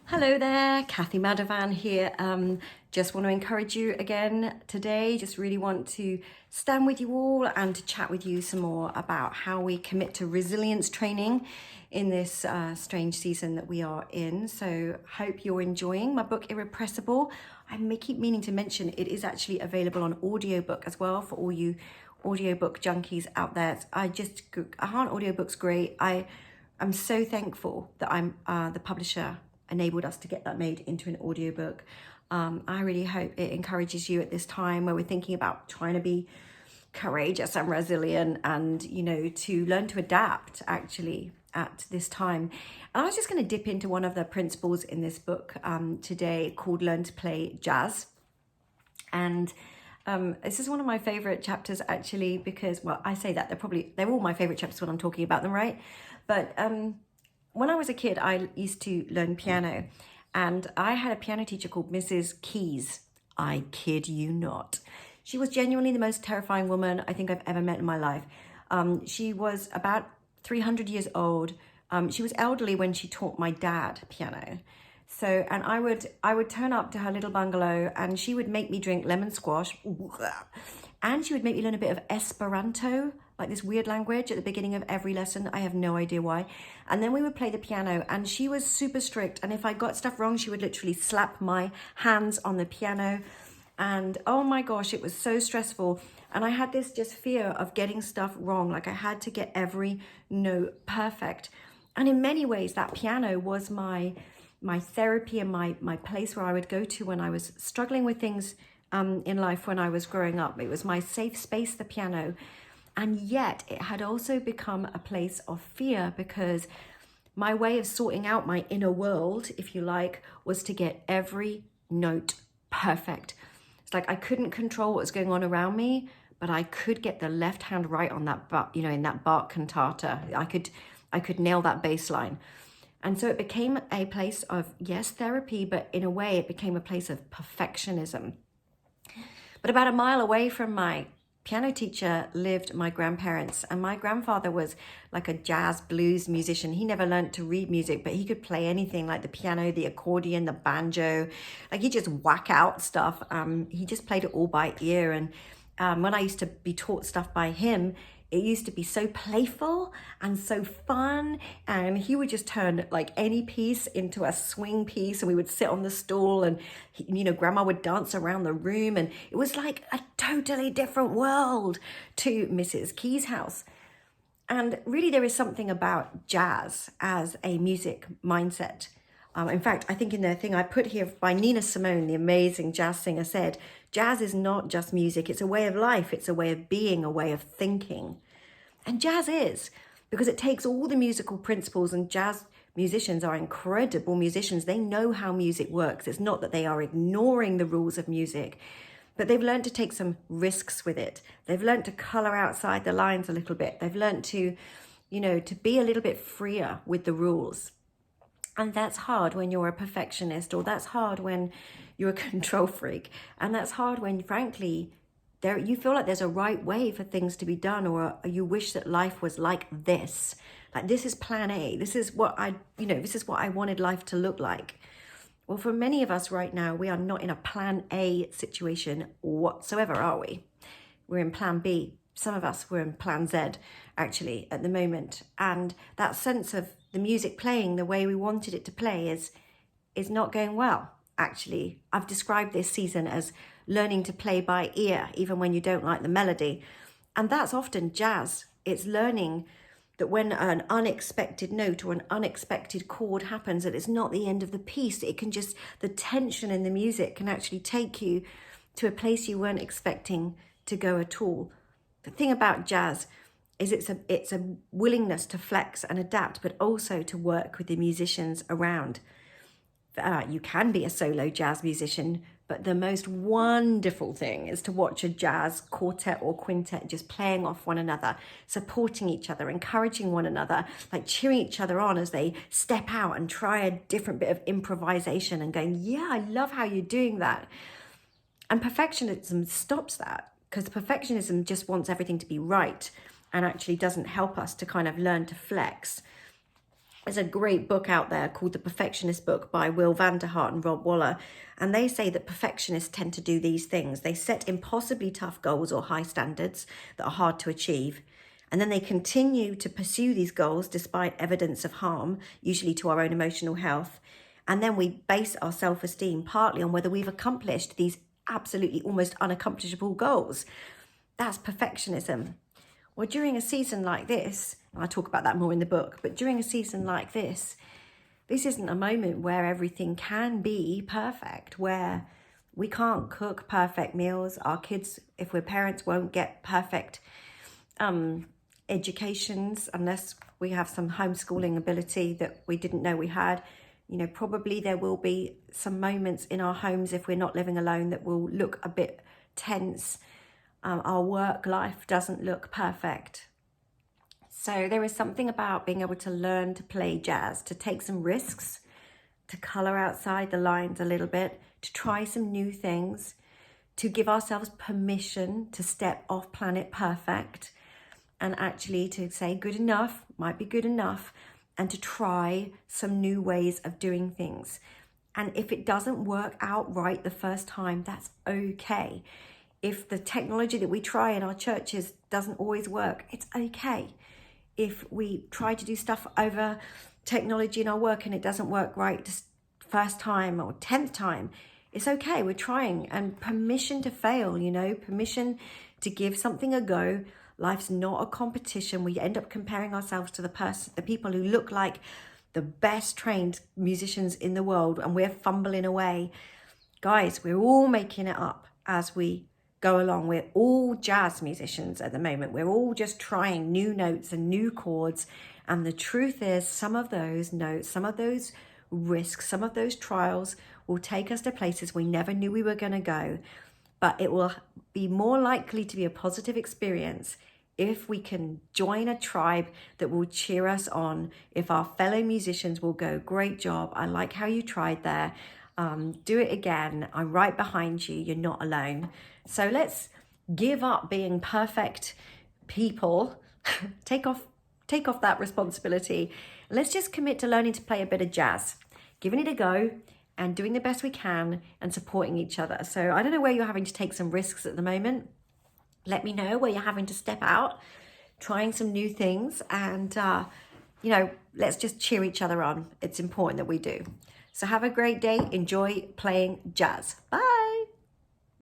Hello there, Kathy Madavan here. Just want to encourage you again today. Just really want to stand with you all and to chat with you some more about how we commit to resilience training in this strange season that we are in. So hope you're enjoying my book Irrepressible. I may keep meaning to mention it is actually available on audiobook as well for all you audiobook junkies out there. Aren't audiobooks great? I'm so thankful that the publisher enabled us to get that made into an audiobook. I really hope it encourages you at this time where we're thinking about trying to be courageous and resilient and, to learn to adapt actually at this time. And I was just going to dip into one of the principles in this book today called Learn to Play Jazz. And this is one of my favorite chapters actually, because, well, I say that they're all my favorite chapters when I'm talking about them, right? But when I was a kid, I used to learn piano, and I had a piano teacher called Mrs. Keys. I kid you not. She was genuinely the most terrifying woman I think I've ever met in my life. She was about 300 years old. She was elderly when she taught my dad piano. So, and I would turn up to her little bungalow and she would make me drink lemon squash, and she would make me learn a bit of Esperanto, like this weird language at the beginning of every lesson. I have no idea why. And then we would play the piano, and she was super strict. And if I got stuff wrong, she would literally slap my hands on the piano. And oh my gosh, it was so stressful. And I had this just fear of getting stuff wrong. Like I had to get every note perfect. And in many ways, that piano was my therapy and my place where I would go to when I was struggling with things in life when I was growing up. It was my safe space, the piano. And yet it had also become a place of fear, because my way of sorting out my inner world, if you like, was to get every note perfect. It's like I couldn't control what was going on around me, but I could get the left hand right on that, in that Bach cantata. I could nail that bass line. And so it became a place of, yes, therapy, but in a way it became a place of perfectionism. But about a mile away from my piano teacher lived my grandparents, and my grandfather was like a jazz blues musician. He never learned to read music, but he could play anything, like the piano, the accordion, the banjo. Like he just whack out stuff. He just played it all by ear. And when I used to be taught stuff by him, it used to be so playful and so fun, and he would just turn like any piece into a swing piece, and we would sit on the stool, and grandma would dance around the room, and it was like a totally different world to Mrs. Key's house. And really there is something about jazz as a music mindset. In fact, I think in the thing I put here by Nina Simone, the amazing jazz singer, said, jazz is not just music, it's a way of life, it's a way of being, a way of thinking. And jazz is, because it takes all the musical principles, and jazz musicians are incredible musicians. They know how music works. It's not that they are ignoring the rules of music, but they've learned to take some risks with it. They've learned to color outside the lines a little bit. They've learned to, to be a little bit freer with the rules. And that's hard when you're a perfectionist, or that's hard when you're a control freak. And that's hard when, frankly, you feel like there's a right way for things to be done, or you wish that life was like this. Like, this is plan A. This is what I wanted life to look like. Well, for many of us right now, we are not in a plan A situation whatsoever, are we? We're in plan B. Some of us were in plan Z, actually, at the moment. And that sense of the music playing the way we wanted it to play is not going well, actually. I've described this season as learning to play by ear, even when you don't like the melody. And that's often jazz. It's learning that when an unexpected note or an unexpected chord happens, that it's not the end of the piece. The tension in the music can actually take you to a place you weren't expecting to go at all. The thing about jazz is it's a willingness to flex and adapt, but also to work with the musicians around. You can be a solo jazz musician, but the most wonderful thing is to watch a jazz quartet or quintet just playing off one another, supporting each other, encouraging one another, like cheering each other on as they step out and try a different bit of improvisation and going, yeah, I love how you're doing that. And perfectionism stops that, because perfectionism just wants everything to be right and actually doesn't help us to kind of learn to flex. There's a great book out there called The Perfectionist Book by Will Vanderhart and Rob Waller. And they say that perfectionists tend to do these things. They set impossibly tough goals or high standards that are hard to achieve. And then they continue to pursue these goals despite evidence of harm, usually to our own emotional health. And then we base our self-esteem partly on whether we've accomplished these absolutely almost unaccomplishable goals. That's perfectionism. Well, during a season like this, and I talk about that more in the book, but during a season like this isn't a moment where everything can be perfect, where we can't cook perfect meals. Our kids, if we're parents, won't get perfect educations unless we have some homeschooling ability that we didn't know we had. You know, probably there will be some moments in our homes, if we're not living alone, that will look a bit tense. Our work life doesn't look perfect. So there is something about being able to learn to play jazz, to take some risks, to colour outside the lines a little bit, to try some new things, to give ourselves permission to step off planet perfect and actually to say good enough might be good enough, and to try some new ways of doing things. And if it doesn't work out right the first time, that's okay. If the technology that we try in our churches doesn't always work, it's okay. If we try to do stuff over technology in our work and it doesn't work right the first time or 10th time, it's okay. We're trying, and permission to fail, you know, permission to give something a go. Life's not a competition. We end up comparing ourselves to the people who look like the best trained musicians in the world, and we're fumbling away. Guys, we're all making it up as we go along. We're all jazz musicians at the moment. We're all just trying new notes and new chords. And the truth is, some of those notes, some of those risks, some of those trials will take us to places we never knew we were going to go. But it will be more likely to be a positive experience if we can join a tribe that will cheer us on, if our fellow musicians will go, great job, I like how you tried there, do it again, I'm right behind you, you're not alone. So let's give up being perfect people, take off that responsibility. Let's just commit to learning to play a bit of jazz, giving it a go, and doing the best we can and supporting each other. So I don't know where you're having to take some risks at the moment. Let me know where you're having to step out, trying some new things, and you know, let's just cheer each other on. It's important that we do. So have a great day. Enjoy playing jazz. Bye.